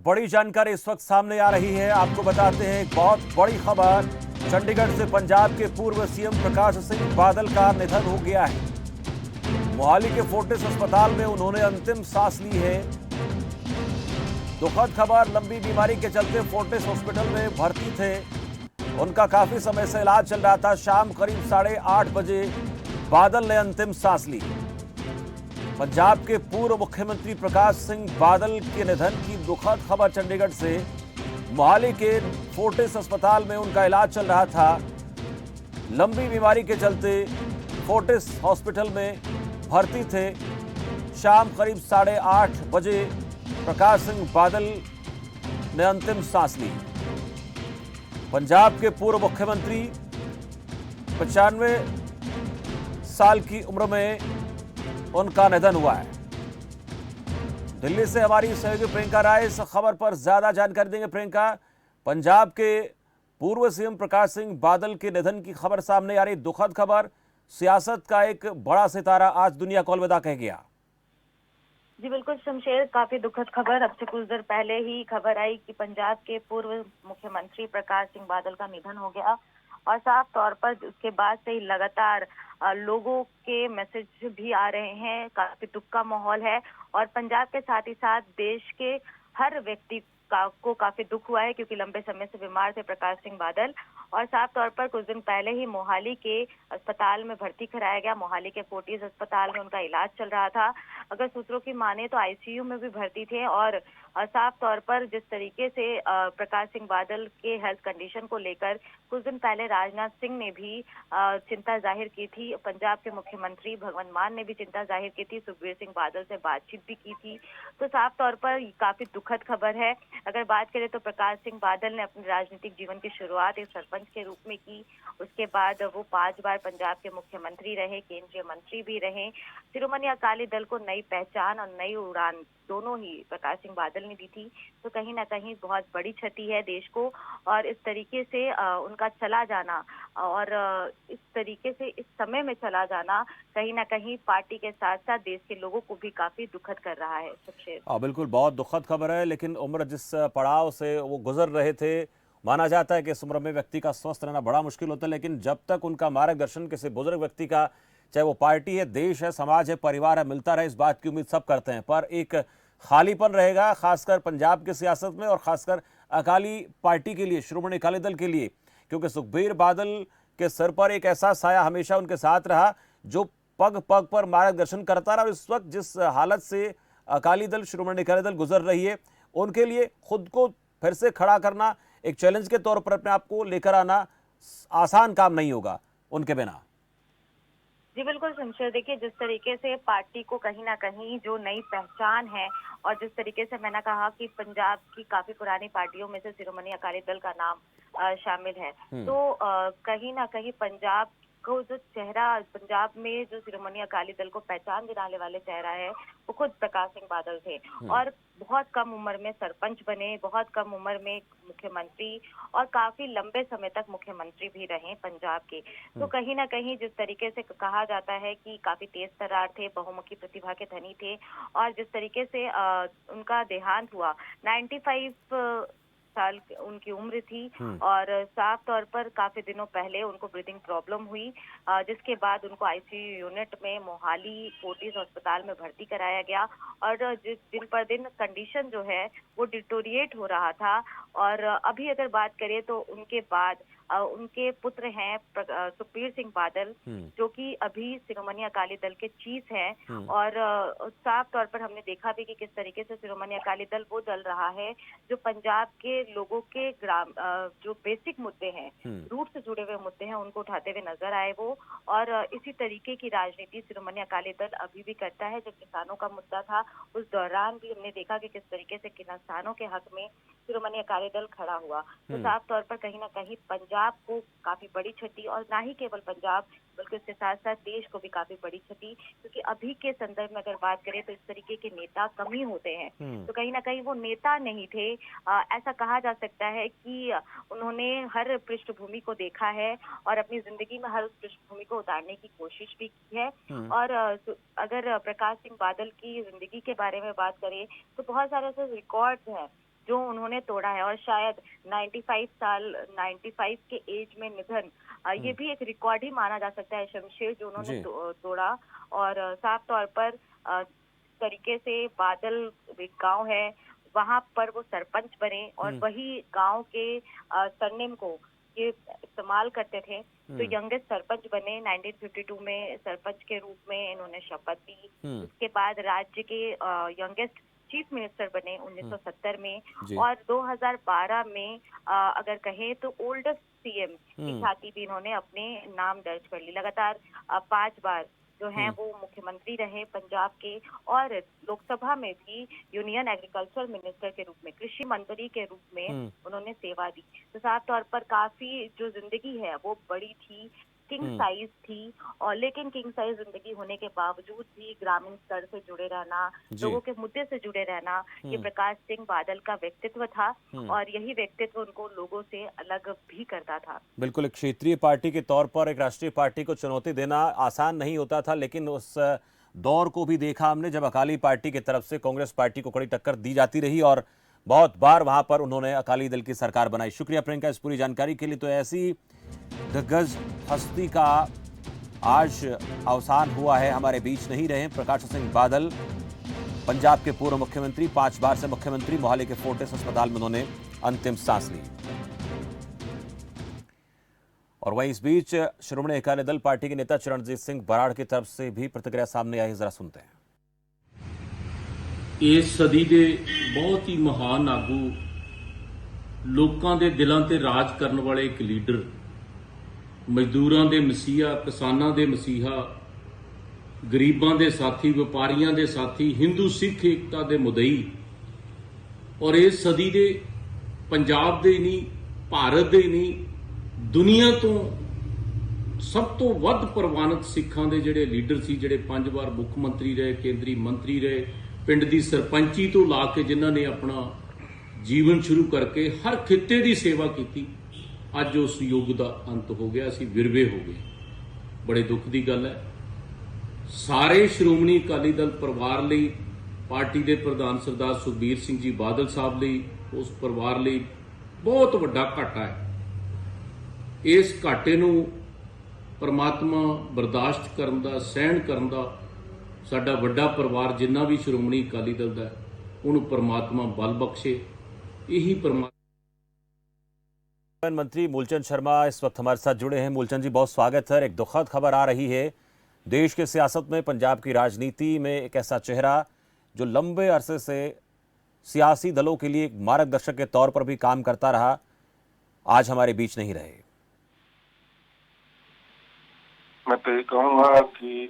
बड़ी जानकारी इस वक्त सामने आ रही है। आपको बताते हैं एक बहुत बड़ी खबर। चंडीगढ़ से पंजाब के पूर्व सीएम प्रकाश सिंह बादल का निधन हो गया है। मोहाली के फोर्टिस अस्पताल में उन्होंने अंतिम सांस ली है। दुखद खबर, लंबी बीमारी के चलते फोर्टिस हॉस्पिटल में भर्ती थे। उनका काफी समय से इलाज चल रहा था। शाम करीब 8:30 बजे बादल ने अंतिम सांस ली। पंजाब के पूर्व मुख्यमंत्री प्रकाश सिंह बादल के निधन की दुखद खबर चंडीगढ़ से। मोहाली के फोर्टिस अस्पताल में उनका इलाज चल रहा था। लंबी बीमारी के चलते फोर्टिस हॉस्पिटल में भर्ती थे। शाम करीब 8:30 बजे प्रकाश सिंह बादल ने अंतिम सांस ली। पंजाब के पूर्व मुख्यमंत्री 95 साल की उम्र में उनका निधन हुआ है। दिल्ली से हमारी सहयोगी प्रियंका राय इस खबर पर ज्यादा जानकारी देंगे। प्रियंका, पंजाब के पूर्व सीएम प्रकाश सिंह बादल के निधन की खबर सामने आ रही, दुखद खबर। सियासत का एक बड़ा सितारा आज दुनिया को अलविदा कह गया। जी बिल्कुल शमशेर, काफी दुखद खबर। अब से कुछ देर पहले ही खबर आई कि पंजाब के पूर्व मुख्यमंत्री प्रकाश सिंह बादल का निधन हो गया और साफ तौर पर उसके बाद से ही लगातार लोगों के मैसेज भी आ रहे हैं। काफी दुख का माहौल है और पंजाब के साथ ही साथ देश के हर व्यक्ति को काफी दुख हुआ है, क्योंकि लंबे समय से बीमार थे प्रकाश सिंह बादल। और साफ तौर पर कुछ दिन पहले ही मोहाली के अस्पताल में भर्ती कराया गया। मोहाली के फोर्टिस अस्पताल में उनका इलाज चल रहा था। अगर सूत्रों की माने तो आईसीयू में भी भर्ती थे और साफ तौर पर जिस तरीके से प्रकाश सिंह बादल के हेल्थ कंडीशन को लेकर कुछ दिन पहले राजनाथ सिंह ने भी चिंता जाहिर की थी। पंजाब के मुख्यमंत्री भगवंत मान ने भी चिंता जाहिर की थी। सुखबीर सिंह बादल से बातचीत भी की थी। तो साफ तौर पर काफी दुखद खबर है। अगर बात करें तो प्रकाश सिंह बादल ने अपने राजनीतिक जीवन की शुरुआत एक सरपंच के रूप में की। उसके बाद वो 5 बार पंजाब के मुख्यमंत्री रहे, केंद्रीय मंत्री भी रहे। शिरोमणि अकाली दल को नई पहचान और नई उड़ान दोनों ही प्रकाश सिंह बादल ने दी थी। तो कहीं ना कहीं बहुत बड़ी क्षति है देश को। और इस तरीके से उनका चला जाना और इस तरीके से इस समय में चला जाना कहीं ना कहीं पार्टी के साथ साथ देश के लोगों को भी काफी दुखद कर रहा है। शमशेर, बिल्कुल, बहुत दुखद खबर है। लेकिन उम्र जिस पड़ाव से वो गुजर रहे थे, माना जाता है कि इस उम्र में व्यक्ति का स्वस्थ रहना बड़ा मुश्किल होता है। लेकिन जब तक उनका मार्गदर्शन किसी बुजुर्ग व्यक्ति का, चाहे वो पार्टी है, देश है, समाज है, परिवार है, मिलता रहे, इस बात की उम्मीद सब करते हैं। पर एक खालीपन रहेगा, खासकर पंजाब की सियासत में और खासकर अकाली पार्टी के लिए, श्रोमणी अकाली दल के लिए, क्योंकि सुखबीर बादल के सर पर एक ऐसा साया हमेशा उनके साथ रहा जो पग पग पर मार्गदर्शन करता रहा। और इस वक्त जिस हालत से अकाली दल, श्रोमणी अकाली दल गुजर रही है, उनके लिए खुद को फिर से खड़ा करना, एक चैलेंज के तौर पर अपने आप को लेकर आना आसान काम नहीं होगा उनके बिना। जी बिल्कुल शमशेर, देखिए जिस तरीके से पार्टी को कहीं ना कहीं जो नई पहचान है और जिस तरीके से मैंने कहा कि पंजाब की काफी पुरानी पार्टियों में से शिरोमणि अकाली दल का नाम शामिल है। तो कहीं ना कहीं पंजाब को जो चेहरा, पंजाब में जो शिरोमणि अकाली दल को पहचान दिलाने वाले चेहरा है वो खुद प्रकाश सिंह बादल थे। और बहुत कम उम्र में सरपंच बने, बहुत कम उम्र में मुख्यमंत्री और काफी लंबे समय तक मुख्यमंत्री भी रहे पंजाब के। तो कहीं ना कहीं जिस तरीके से कहा जाता है कि काफी तेज तर्रार थे, बहुमुखी प्रतिभा के धनी थे। और जिस तरीके से उनका देहांत हुआ, 95 साल उनकी उम्र थी और साफ तौर पर काफी दिनों पहले उनको ब्रीदिंग प्रॉब्लम हुई, जिसके बाद उनको आईसीयू यूनिट में मोहाली फोर्टिस अस्पताल में भर्ती कराया गया। और जिस दिन पर दिन कंडीशन जो है वो डिटोरिएट हो रहा था। और अभी अगर बात करें तो उनके बाद उनके पुत्र हैं सुखबीर सिंह बादल, जो कि अभी शिरोमणि अकाली दल के चीफ हैं। और साफ तौर पर हमने देखा भी कि किस तरीके से शिरोमणि अकाली दल वो दल रहा है जो पंजाब के लोगों के जो बेसिक मुद्दे हैं, रूट से जुड़े हुए मुद्दे हैं, उनको उठाते हुए नजर आए वो। और इसी तरीके की राजनीति शिरोमणि अकाली दल अभी भी करता है। जब किसानों का मुद्दा था उस दौरान भी हमने देखा कि किस तरीके से किसानों के हक में शिरोमणि अकाली दल खड़ा हुआ। तो साफ तौर पर कहीं ना कहीं पंजाब को काफी बड़ी क्षति, और ना ही केवल पंजाब बल्कि उसके साथ साथ देश को भी काफी बड़ी क्षति, क्योंकि अभी के संदर्भ में अगर बात करें तो इस तरीके के नेता कम ही होते हैं। तो कहीं ना कहीं वो नेता नहीं थे। ऐसा कहा जा सकता है कि उन्होंने हर पृष्ठभूमि को देखा है और अपनी जिंदगी में हर उस पृष्ठभूमि को उतारने की कोशिश भी की है। और अगर प्रकाश सिंह बादल की जिंदगी के बारे में बात करें तो बहुत सारे ऐसे रिकॉर्ड्स हैं जो उन्होंने तोड़ा है, और शायद 95 के एज में निधन, ये भी एक रिकॉर्ड ही माना जा सकता है शमशेर, जो उन्होंने जी। तोड़ा। और साफ तौर पर तरीके से बादल एक गांव है, वहां पर वो सरपंच बने और वही गांव के सरनेम को ये इस्तेमाल करते थे, तो यंगेस्ट सरपंच बने। 1952 में सरपंच के रूप में इन्होंने शपथ ली। उसके बाद राज्य के यंगेस्ट चीफ मिनिस्टर बने 1970 में, जी। और 2012 में अगर कहें तो ओल्डेस्ट सीएम की ख्याति भी इन्होंने अपने नाम दर्ज कर ली। लगातार 5 बार जो हैं वो मुख्यमंत्री रहे पंजाब के, और लोकसभा में भी यूनियन एग्रीकल्चर मिनिस्टर के रूप में, कृषि मंत्री के रूप में उन्होंने सेवा दी। तो साफ तौर पर काफी जो जिंदगी है वो बड़ी थी, किंग साइज थी, और लेकिन किंग साइज जिंदगी होने के बावजूद भी ग्रामीण स्तर से जुड़े रहना, लोगों के मुद्दे से जुड़े रहना, ये प्रकाश सिंह बादल का व्यक्तित्व था, और यही व्यक्तित्व उनको लोगों से अलग भी करता था। बिल्कुल, एक क्षेत्रीय पार्टी के तौर पर एक राष्ट्रीय पार्टी को चुनौती देना आसान नहीं होता था, लेकिन उस दौर को भी देखा हमने जब अकाली पार्टी की तरफ से कांग्रेस पार्टी को कड़ी टक्कर दी जाती रही, और बहुत बार वहां पर उन्होंने अकाली दल की सरकार बनाई। शुक्रिया प्रियंका इस पूरी जानकारी के लिए। तो ऐसी दिग्गज हस्ती का आज अवसान हुआ है, हमारे बीच नहीं रहे प्रकाश सिंह बादल, पंजाब के पूर्व मुख्यमंत्री, 5 बार से मुख्यमंत्री। मोहाली के फोर्टिस अस्पताल में उन्होंने अंतिम सांस ली। और वहीं इस बीच श्रोमणी अकाली दल पार्टी के नेता चरणजीत सिंह बराड़ की तरफ से भी प्रतिक्रिया सामने आई, जरा सुनते हैं। इस सदी के बहुत ही महान आगू, लोगों के दिलों ते राज करने वाले एक लीडर, मजदूरों के मसीहा, किसानों के मसीहा, गरीबों के साथी, व्यापारियों के साथी, हिंदू सिख एकता के मुदई, और इस सदी के पंजाब के नहीं, भारत के नहीं, दुनिया तो सब तो वध प्रवानित सिखां दे जिहड़े लीडर सी, जिहड़े 5 बार मुख मंत्री रहे, केंद्रीय मंत्री रहे, पिंड की सरपंची तो ला के जिन्हां ने अपना जीवन शुरू करके हर खिते की सेवा की, अज उस युग का अंत हो गया, असीं विरवे हो गए। बड़े दुख की गल है। सारे श्रोमणी अकाली दल परिवार लई, पार्टी के प्रधान सरदार सुखबीर सिंह जी बादल साहब लई, उस परिवार लई बहुत वड्डा घाटा है। इस घाटे नूं परमात्मा बर्दाश्त करन दा, सहन करन दा, साडा वड्डा परिवार जिन्ना भी श्रोमणी अकाली दल दा, उन्होंने परमात्मा बल बख्शे। यही परमात्मा। मंत्री मूलचंद शर्मा इस वक्त हमारे साथ जुड़े हैं। मूलचंद जी, बहुत स्वागत है। एक दुखद खबर आ रही है देश के सियासत में, पंजाब की राजनीति में एक ऐसा चेहरा जो लंबे अरसे से सियासी दलों के लिए एक मार्गदर्शक के तौर पर भी काम करता रहा, आज हमारे बीच नहीं रहे। मैं तो ये कहूँगा कि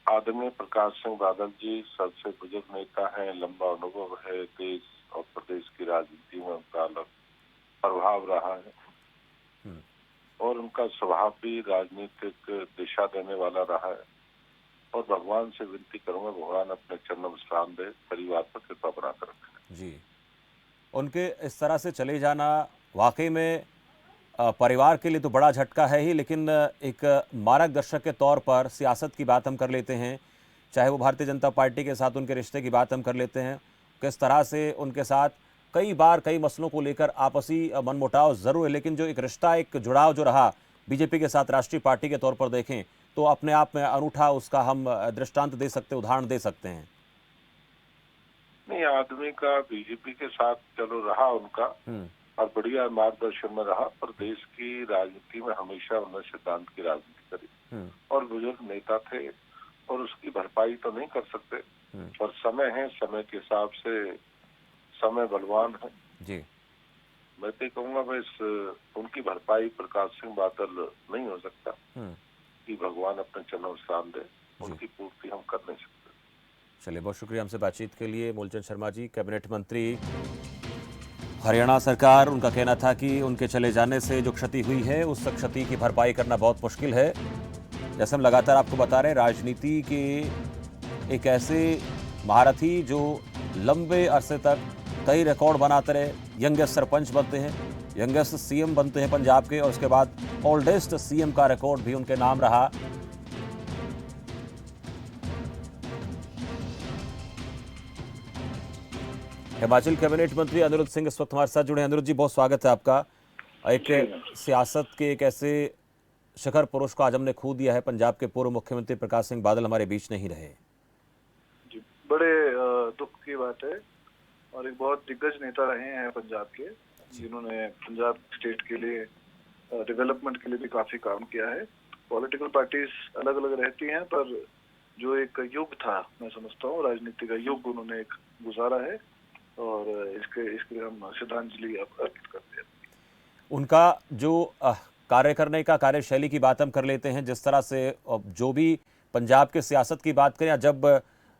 आदरणीय प्रकाश सिंह बादल जी सबसे बुजुर्ग नेता हैं, लंबा अनुभव है, देश और प्रदेश की राजनीति में उनका अलग प्रभाव रहा है, और उनका स्वभाव भी राजनीतिक दिशा देने वाला रहा है। और भगवान से विनती करूंगा, भगवान अपने चरणों में विश्राम दे, परिवार पर कृपा बनाकर रखें। जी, उनके इस तरह से चले जाना वाकई में परिवार के लिए तो बड़ा झटका है ही, लेकिन एक मार्गदर्शक के तौर पर सियासत की बात हम कर लेते हैं, चाहे वो भारतीय जनता पार्टी के साथ उनके रिश्ते की बात हम कर लेते हैं, किस तरह से उनके साथ कई बार कई मसलों को लेकर आपसी मनमुटाव ज़रूर है, लेकिन जो एक रिश्ता, एक जुड़ाव जो रहा बीजेपी के साथ राष्ट्रीय पार्टी के तौर पर देखें तो अपने आप में अनूठा, उसका हम दृष्टांत दे सकते, उदाहरण दे सकते हैं। नहीं, आदमी का बीजेपी के साथ चलो रहा उनका, और बढ़िया मार्गदर्शन में रहा, पर देश की राजनीति में हमेशा उन्होंने सिद्धांत की राजनीति करी, और बुजुर्ग नेता थे, और उसकी भरपाई तो नहीं कर सकते, पर समय है, समय के हिसाब से समय बलवान है जी। मैं तो कहूँगा बस उनकी भरपाई प्रकाश सिंह बादल नहीं हो सकता, कि भगवान अपने चरणों में विश्राम दे, उनकी पूर्ति हम कर नहीं सकते। चलिए, बहुत शुक्रिया हमसे बातचीत के लिए। मूलचंद शर्मा जी, कैबिनेट मंत्री हरियाणा सरकार, उनका कहना था कि उनके चले जाने से जो क्षति हुई है उस क्षति की भरपाई करना बहुत मुश्किल है। जैसे हम लगातार आपको बता रहे हैं, राजनीति के एक ऐसे महारथी जो लंबे अरसे तक कई रिकॉर्ड बनाते रहे, यंगेस्ट सरपंच बनते हैं, यंगेस्ट सीएम बनते हैं पंजाब के, और उसके बाद ओल्डेस्ट सीएम का रिकॉर्ड भी उनके नाम रहा। हिमाचल कैबिनेट मंत्री अनिरुद्ध सिंह इस वक्त हमारे साथ जुड़े हैं। अनिरुद्ध जी, बहुत स्वागत है आपका। एक सियासत के एक ऐसे शिखर पुरुष को आज हमने खो दिया है। पंजाब के पूर्व मुख्यमंत्री प्रकाश सिंह बादल हमारे बीच नहीं रहे। जी, बड़े दुख की बात है और एक बहुत दिग्गज नेता रहे हैं पंजाब के, जिन्होंने पंजाब स्टेट के लिए डेवलपमेंट के लिए भी काफी काम किया है। पॉलिटिकल पार्टीज अलग अलग रहती हैं, पर जो एक युग था, मैं समझता हूँ राजनीति का युग उन्होंने एक गुजारा है और इसके लिए हम श्रद्धांजलि अर्पित करते हैं। उनका जो कार्य करने का कार्यशैली की बात हम कर लेते हैं, जिस तरह से जो भी पंजाब के सियासत की बात करें या जब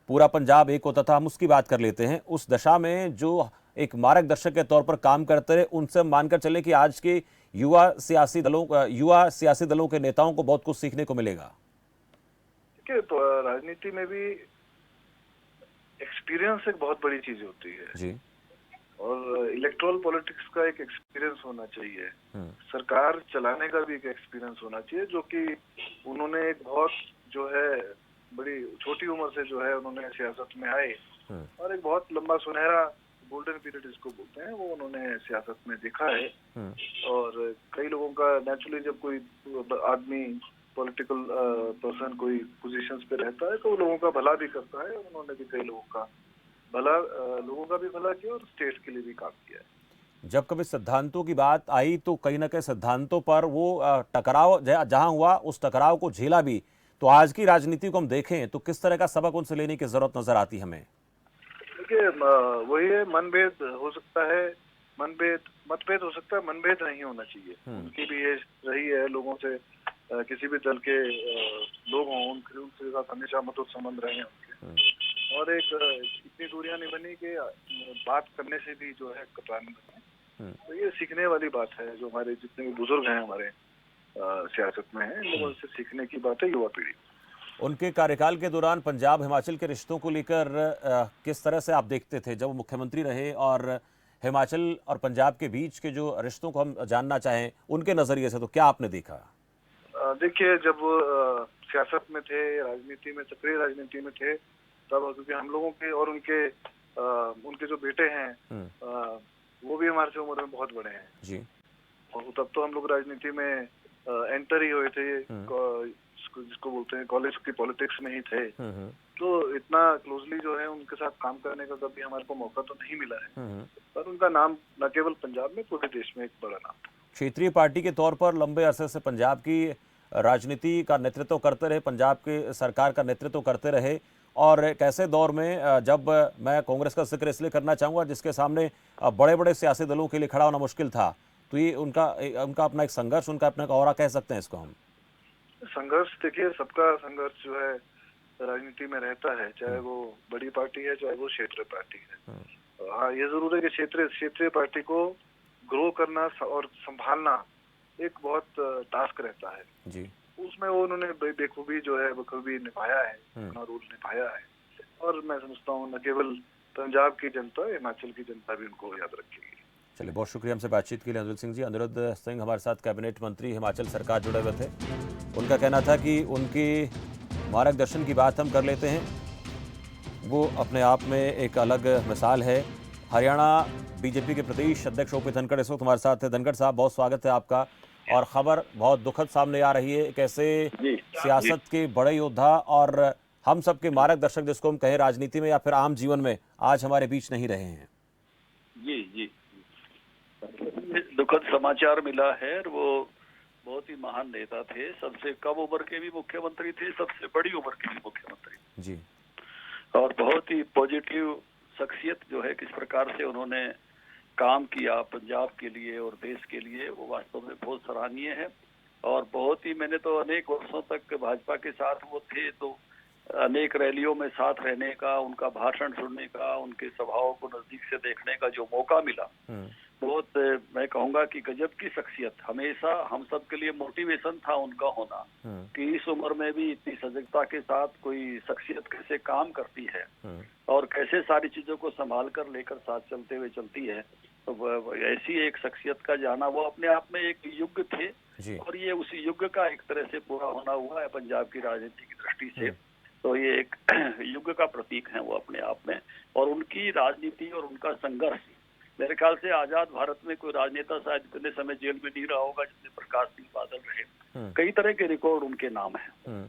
पूरा पंजाब एक होता था, हम उसकी बात कर लेते हैं। उस दशा में जो एक मार्गदर्शक के तौर पर काम करते रहे, उनसे मानकर चले कि आज के युवा सियासी दलों के नेताओं को बहुत कुछ सीखने को मिलेगा। देखिए, राजनीति में भी एक्सपीरियंस एक बहुत बड़ी चीज होती है जी। और इलेक्टोरल पॉलिटिक्स का एक एक्सपीरियंस होना चाहिए। सरकार चलाने का भी एक एक्सपीरियंस होना चाहिए, जो कि उन्होंने एक बहुत जो है बड़ी छोटी उम्र से जो है उन्होंने सियासत में आए और एक बहुत लंबा सुनहरा गोल्डन पीरियड इसको बोलते हैं, वो उन्होंने सियासत में देखा है। और कई लोगों का नेचुरली जब कोई आदमी पॉलिटिकल पर्सन कोई पोजीशंस पे रहता है तो वो लोगों का भला भी करता है। उन्होंने भी कई लोगों का भी भला किया और स्टेट के लिए भी काम किया है। जब कभी सिद्धांतों की बात आई तो कहीं ना कहीं सिद्धांतों पर वो टकराव जहां हुआ, उस टकराव को झेला भी। तो आज की राजनीति को हम देखें तो किस तरह का सबक उनसे लेने की जरूरत नजर आती हमें? देखिए, वही है, मनभेद हो सकता है, मतभेद हो सकता है, मनभेद नहीं होना चाहिए। उनकी भी ये रही है, लोगों से किसी भी दल के लोग हों उनके साथ हमेशा मधुर संबंध रहे हैं उनके, और एक इतनी दूरियां नहीं बनी कि बात करने से भी जो है कतराने लगे। तो ये सीखने वाली बात है। जो हमारे जितने भी बुजुर्ग हैं हमारे सियासत में हैं, इन लोगों से सीखने की बात है युवा पीढ़ी। उनके कार्यकाल के दौरान पंजाब हिमाचल के रिश्तों को लेकर किस तरह से आप देखते थे जब वो मुख्यमंत्री रहे, और हिमाचल और पंजाब के बीच के जो रिश्तों को हम जानना चाहें उनके नजरिए से, तो क्या आपने देखा? देखिए, जब सियासत में थे, राजनीति में, सक्रिय राजनीति में थे, तब क्योंकि हम लोगों के और उनके जो बेटे हैं वो भी हमारे से उम्र में बहुत बड़े हैं जी। और तब तो हम लोग राजनीति में एंटर ही हुए थे, जिसको बोलते हैं कॉलेज की पॉलिटिक्स में ही थे। तो इतना क्लोजली जो है उनके साथ काम करने का कभी हमारे को मौका तो नहीं मिला है, पर उनका नाम न केवल पंजाब में पूरे देश में एक बड़ा नाम था। क्षेत्रीय पार्टी के तौर पर लंबे अरसे से पंजाब की राजनीति का नेतृत्व करते रहे, पंजाब के सरकार का नेतृत्व करते रहे, और एक ऐसे दौर में जब मैं कांग्रेस का जिक्र इसलिए करना चाहूँगा जिसके सामने बड़े बड़े सियासी दलों के लिए खड़ा होना मुश्किल था, तो ये उनका अपना एक संघर्ष, उनका अपना औरा कह सकते हैं इसको हम। संघर्ष, देखिए, सबका संघर्ष जो है राजनीति में रहता है, चाहे वो बड़ी पार्टी है चाहे वो क्षेत्रीय पार्टी है। हाँ, ये जरूर है कि क्षेत्रीय पार्टी को ग्रो करना और संभालना एक बहुत टास्क रहता है जी। उसमें वो उन्होंने बेखूबी जो है बखूबी निभाया है, अपना रोल निभाया है। और मैं समझता हूँ न केवल पंजाब की जनता, हिमाचल की जनता भी उनको याद रखेगी। चलिए, बहुत शुक्रिया हमसे बातचीत के लिए अनिरुद्ध सिंह जी। अनिरुद्ध सिंह हमारे साथ कैबिनेट मंत्री हिमाचल सरकार जुड़े हुए थे। उनका कहना था कि उनके मार्गदर्शन की बात हम कर लेते हैं, वो अपने आप में एक अलग मिसाल है। हरियाणा बीजेपी के प्रदेश अध्यक्ष ओपी धनखड़ इस वक्त हमारे साथ है। धनखड़ साहब, बहुत स्वागत है आपका। और खबर बहुत दुखद सामने आ रही है, कैसे सियासत के बड़े योद्धा और हम सबके मार्गदर्शक जिसको हम कहें राजनीति में या फिर आम जीवन में, आज हमारे बीच नहीं रहे हैं। जी, दुखद समाचार मिला है। वो बहुत ही महान नेता थे, सबसे कम उम्र के भी मुख्यमंत्री थे, सबसे बड़ी उम्र के भी मुख्यमंत्री जी, और बहुत ही पॉजिटिव शख्सियत जो है, किस प्रकार से उन्होंने काम किया पंजाब के लिए और देश के लिए, वो वास्तव में बहुत सराहनीय है। और बहुत ही, मैंने तो अनेक वर्षों तक भाजपा के साथ वो थे, तो अनेक रैलियों में साथ रहने का, उनका भाषण सुनने का, उनके सभाओं को नजदीक से देखने का जो मौका मिला, बहुत, मैं कहूँगा कि गजब की शख्सियत। हमेशा हम सब के लिए मोटिवेशन था उनका होना, कि इस उम्र में भी इतनी सजगता के साथ कोई शख्सियत कैसे काम करती है और कैसे सारी चीजों को संभाल कर लेकर साथ चलते हुए चलती है। तो ऐसी एक शख्सियत का जाना, वो अपने आप में एक युग थे और ये उसी युग का एक तरह से पूरा होना हुआ है पंजाब की राजनीति की दृष्टि से। तो ये एक युग का प्रतीक है वो अपने आप में। और उनकी राजनीति और उनका संघर्ष, मेरे ख्याल से आजाद भारत में कोई राजनेता शायद इतने समय जेल में नहीं रहा होगा जितने प्रकाश सिंह बादल रहे। कई तरह के रिकॉर्ड उनके नाम है।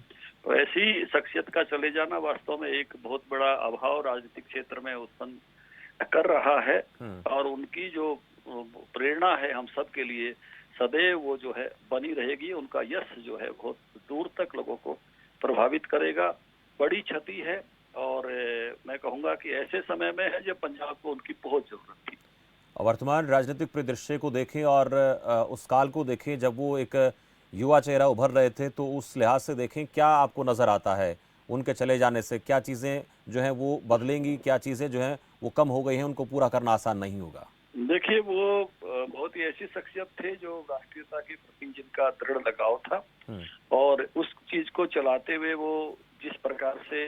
तो ऐसी शख्सियत का चले जाना वास्तव में एक बहुत बड़ा अभाव राजनीतिक क्षेत्र में उत्पन्न कर रहा है। और उनकी जो प्रेरणा है हम सब के लिए सदैव वो जो है बनी रहेगी। उनका यश जो है बहुत दूर तक लोगों को प्रभावित करेगा। बड़ी क्षति है और मैं कहूंगा कि ऐसे समय में है जब पंजाब को उनकी बहुत जरूरत थी। वर्तमान राजनीतिक परिदृश्य को देखें और उस काल को देखें जब वो एक युवा चेहरा उभर रहे थे, तो उस लिहाज से देखें क्या आपको नज़र आता है उनके चले जाने से? क्या चीज़ें जो हैं वो बदलेंगी, क्या चीज़ें जो हैं वो कम हो गई हैं, उनको पूरा करना आसान नहीं होगा? देखिए, वो बहुत ही ऐसी शख्सियत थे जो राष्ट्रीयता के प्रति जिनका दृढ़ लगाव था और उस चीज को चलाते हुए वो जिस प्रकार से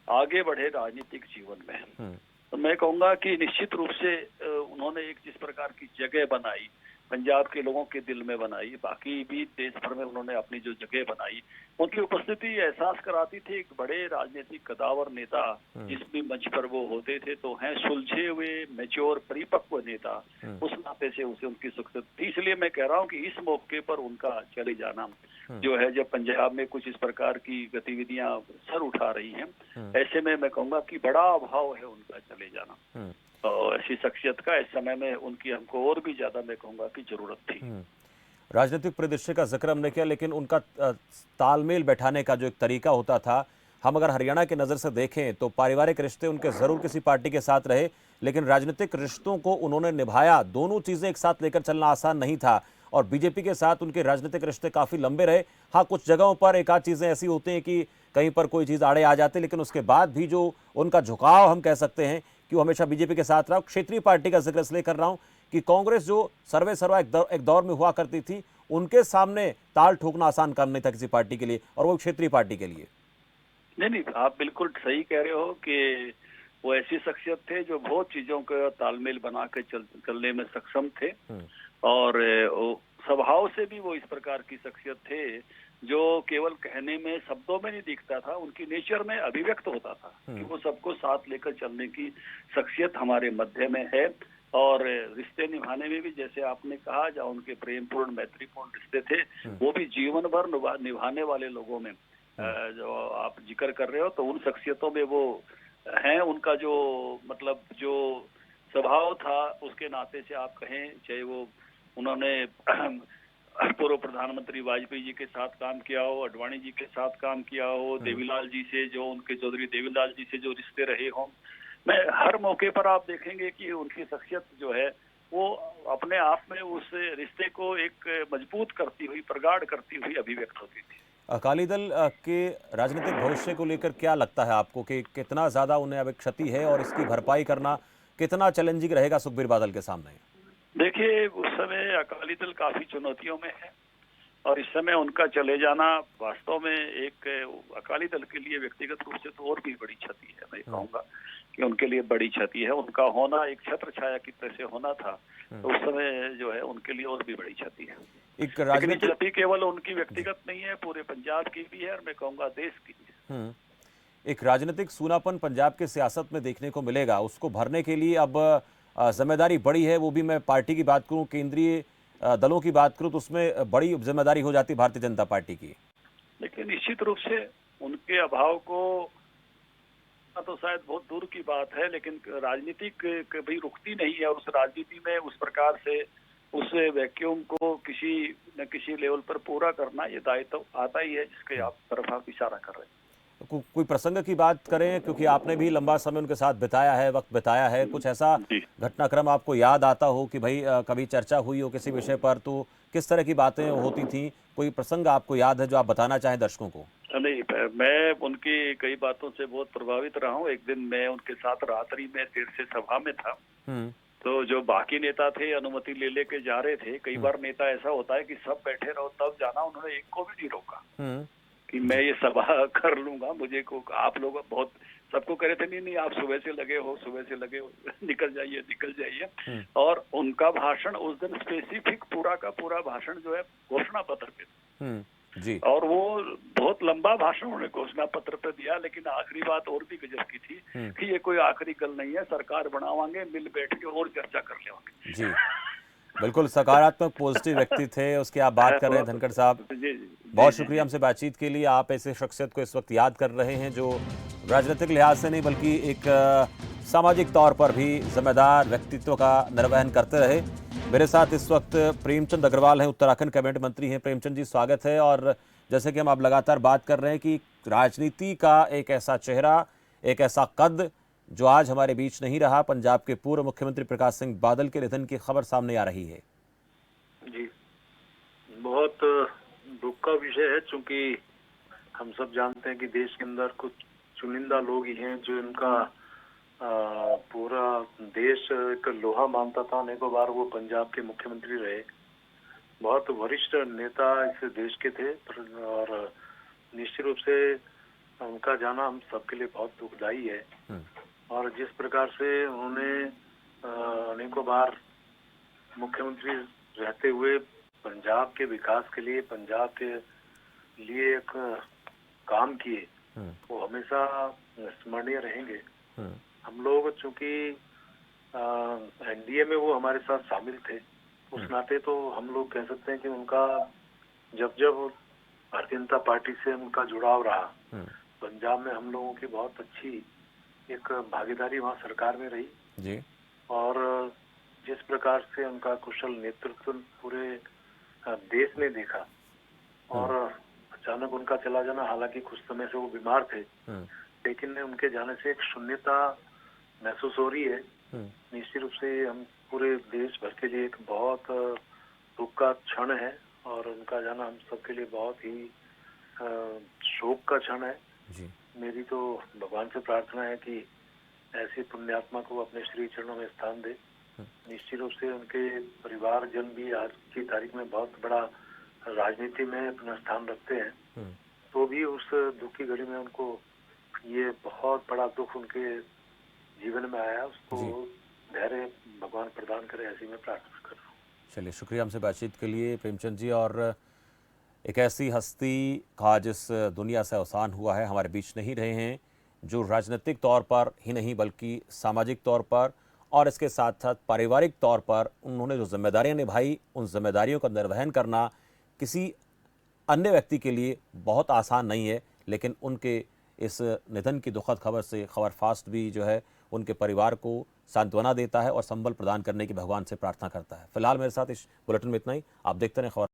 आगे बढ़े राजनीतिक जीवन में, तो मैं कहूंगा कि निश्चित रूप से उन्होंने एक जिस प्रकार की जगह बनाई पंजाब के लोगों के दिल में बनाई, बाकी भी देश भर में उन्होंने अपनी जो जगह बनाई, उनकी उपस्थिति एहसास कराती थी एक बड़े राजनीतिक कदावर नेता जिस भी मंच पर वो होते थे तो हैं सुलझे हुए मैच्योर परिपक्व नेता। उस नाते से उसे उनकी सुखद थी। इसलिए मैं कह रहा हूँ कि इस मौके पर उनका चले जाना जो है, जब पंजाब में कुछ इस प्रकार की गतिविधियां सर उठा रही हैं, ऐसे में मैं कहूँगा कि बड़ा अभाव है उनका चले जाना। और ऐसी शख्सियत का इस समय में उनकी हमको और भी ज्यादा मैं कहूँगा कि जरूरत थी। राजनीतिक परिदृश्य का जिक्र हमने किया, लेकिन उनका तालमेल बैठाने का जो एक तरीका होता था, हम अगर हरियाणा की नज़र से देखें तो पारिवारिक रिश्ते उनके ज़रूर किसी पार्टी के साथ रहे, लेकिन राजनीतिक रिश्तों को उन्होंने निभाया। दोनों चीज़ें एक साथ लेकर चलना आसान नहीं था और बीजेपी के साथ उनके राजनीतिक रिश्ते काफ़ी लंबे रहे। हाँ, कुछ जगहों पर एक आध चीज़ें ऐसी होती हैं कि कहीं पर कोई चीज़ आड़े आ जाती है, लेकिन उसके बाद भी जो उनका झुकाव हम कह सकते हैं कि वो हमेशा बीजेपी के साथ रहा। क्षेत्रीय पार्टी का जिक्र इसलिए कर रहा हूँ कि कांग्रेस जो सर्वे सर्वा एक दौर में हुआ करती थी, उनके सामने ताल ठोकना आसान काम नहीं था किसी पार्टी के लिए, और वो क्षेत्रीय पार्टी के लिए। नहीं, आप बिल्कुल सही कह रहे हो कि वो ऐसी शख्सियत थे जो बहुत चीजों का तालमेल बना के चलने में सक्षम थे और स्वभाव से भी वो इस प्रकार की शख्सियत थे जो केवल कहने में शब्दों में नहीं दिखता था, उनकी नेचर में अभिव्यक्त होता था कि वो सबको साथ लेकर चलने की शख्सियत हमारे मध्य में है। और रिश्ते निभाने में भी जैसे आपने कहा, जहाँ उनके प्रेमपूर्ण मैत्रीपूर्ण रिश्ते थे, वो भी जीवन भर निभाने वाले लोगों में जो आप जिक्र कर रहे हो, तो उन शख्सियतों में वो हैं। उनका जो मतलब जो स्वभाव था उसके नाते से आप कहें, चाहे वो उन्होंने पूर्व प्रधानमंत्री वाजपेयी जी के साथ काम किया हो, अडवाणी जी के साथ काम किया हो, देवीलाल जी से जो उनके चौधरी देवीलाल जी से जो रिश्ते रहे हों, मैं हर मौके पर आप देखेंगे कि उनकी शख्सियत जो है वो अपने आप में उस रिश्ते को एक मजबूत करती हुई, प्रगाढ़ करती हुई अभिव्यक्त होती थी। अकाली दल के राजनीतिक भविष्य को लेकर क्या लगता है आपको कि कितना ज्यादा उन्हें अब क्षति है और इसकी भरपाई करना कितना चैलेंजिंग रहेगा सुखबीर बादल के सामने? देखिए, उस समय अकाली दल काफी चुनौतियों में है और इस समय उनका चले जाना वास्तव में एक अकाली दल के लिए व्यक्तिगत रूप से तो और भी बड़ी क्षति है। मैं कहूँगा कि उनके लिए बड़ी क्षति है। उनका होना एक छत्र छाया की तरह से होना था, तो उस समय जो है उनके लिए और भी बड़ी क्षति है। एक राजनीतिक क्षति केवल उनकी व्यक्तिगत नहीं है, पूरे पंजाब की भी है और मैं कहूँगा देश की भी है। एक राजनीतिक सूनापन पंजाब के सियासत में देखने को मिलेगा, उसको भरने के लिए अब जिम्मेदारी बड़ी है। वो भी मैं पार्टी की बात करूं, केंद्रीय दलों की बात करूं, तो उसमें बड़ी जिम्मेदारी हो जाती है भारतीय जनता पार्टी की। लेकिन निश्चित रूप से उनके अभाव को तो शायद बहुत दूर की बात है, लेकिन राजनीतिक कभी रुकती नहीं है। उस राजनीति में उस प्रकार से उस वैक्यूम को किसी न किसी लेवल पर पूरा करना ये दायित्व आता ही है, जिसके आप तरफ आप इशारा कर रहे हैं। कोई प्रसंग की बात करें, क्योंकि आपने भी लंबा समय उनके साथ बिताया है, वक्त बिताया है, कुछ ऐसा घटनाक्रम आपको याद आता हो कि भाई कभी चर्चा हुई हो किसी विषय पर, तो किस तरह की बातें होती थी? कोई प्रसंग आपको याद है जो आप बताना चाहें दर्शकों को? नहीं, मैं उनकी कई बातों से बहुत प्रभावित रहा हूँ। एक दिन मैं उनके साथ रात्रि में देर से सभा में था, तो जो बाकी नेता थे अनुमति ले लेके जा रहे थे। कई बार नेता ऐसा होता है कि सब बैठे रहो तब जाना, उन्होंने एक को भी नहीं रोका कि मैं ये सभा कर लूंगा, मुझे को आप लोग बहुत सबको कह रहे थे नहीं आप सुबह से लगे हो निकल जाइए। और उनका भाषण उस दिन स्पेसिफिक पूरा का पूरा भाषण जो है घोषणा पत्र पे, जी। और वो बहुत लंबा भाषण उन्होंने घोषणा पत्र पे दिया, लेकिन आखिरी बात और भी गजब की थी कि ये कोई आखिरी गल नहीं है, सरकार बनावांगे, मिल बैठ के और चर्चा कर लेवांगे। जी, बिल्कुल सकारात्मक पॉजिटिव व्यक्ति थे, उसकी आप बात कर रहे हैं धनखड़ साहब। जी जी बहुत शुक्रिया हमसे बातचीत के लिए। आप ऐसे शख्सियत को इस वक्त याद कर रहे हैं जो राजनीतिक लिहाज से नहीं बल्कि एक सामाजिक तौर पर भी जिम्मेदार व्यक्तित्व का निर्वहन करते रहे। मेरे साथ इस वक्त प्रेमचंद अग्रवाल हैं, उत्तराखंड कैबिनेट मंत्री हैं। प्रेमचंद जी, स्वागत है। और जैसे कि हम आप लगातार बात कर रहे हैं कि राजनीति का एक ऐसा चेहरा, एक ऐसा कद जो आज हमारे बीच नहीं रहा, पंजाब के पूर्व मुख्यमंत्री प्रकाश सिंह बादल के निधन की खबर सामने आ रही है। जी, बहुत दुख का विषय है, चूंकि हम सब जानते हैं कि देश के अंदर कुछ चुनिंदा लोग ही हैं जो इनका पूरा देश एक लोहा मानता था। अनेकों बार वो पंजाब के मुख्यमंत्री रहे, बहुत वरिष्ठ नेता इस देश के थे, और निश्चित रूप से उनका जाना हम सबके लिए बहुत दुखदायी है। और जिस प्रकार से उन्होंने अनेकों बार मुख्यमंत्री रहते हुए पंजाब के विकास के लिए, पंजाब के लिए एक काम किए, वो हमेशा स्मरणीय रहेंगे। हम लोग चूंकि एनडीए में वो हमारे साथ शामिल थे, उस नाते तो हम लोग कह सकते हैं कि उनका जब जब भारतीय जनता पार्टी से उनका जुड़ाव रहा, पंजाब में हम लोगों की बहुत अच्छी एक भागीदारी वहाँ सरकार में रही जी। और जिस प्रकार से उनका कुशल नेतृत्व पूरे देश ने देखा, और अचानक उनका चला जाना, हालांकि कुछ समय से वो बीमार थे, लेकिन उनके जाने से एक शून्यता महसूस हो रही है। निश्चित रूप से हम पूरे देश भर के लिए एक बहुत दुख का क्षण है, और उनका जाना हम सबके लिए बहुत ही शोक का क्षण है जी। मेरी तो भगवान से प्रार्थना है कि ऐसे पुण्यात्मा को अपने श्री चरणों में स्थान दे। निश्चित रूप से उनके परिवारजन भी आज की तारीख में बहुत बड़ा राजनीति में अपना स्थान रखते हैं, तो भी उस दुख की घड़ी में उनको ये बहुत बड़ा दुख उनके जीवन में आया, उसको धैर्य भगवान प्रदान करे, ऐसी मैं प्रार्थना कर रहा हूँ। चलिए, शुक्रिया हमसे बातचीत के लिए प्रेमचंद जी। और एक ऐसी हस्ती का जिस दुनिया से अवसान हुआ है, हमारे बीच नहीं रहे हैं, जो राजनीतिक तौर पर ही नहीं बल्कि सामाजिक तौर पर और इसके साथ साथ पारिवारिक तौर पर उन्होंने जो जिम्मेदारियां निभाई, उन जिम्मेदारियों का निर्वहन करना किसी अन्य व्यक्ति के लिए बहुत आसान नहीं है। लेकिन उनके इस निधन की दुखद खबर से खबर फास्ट भी जो है उनके परिवार को सांत्वना देता है और संबल प्रदान करने की भगवान से प्रार्थना करता है। फिलहाल मेरे साथ इस बुलेटिन में इतना ही। आप देखते रहें खबर।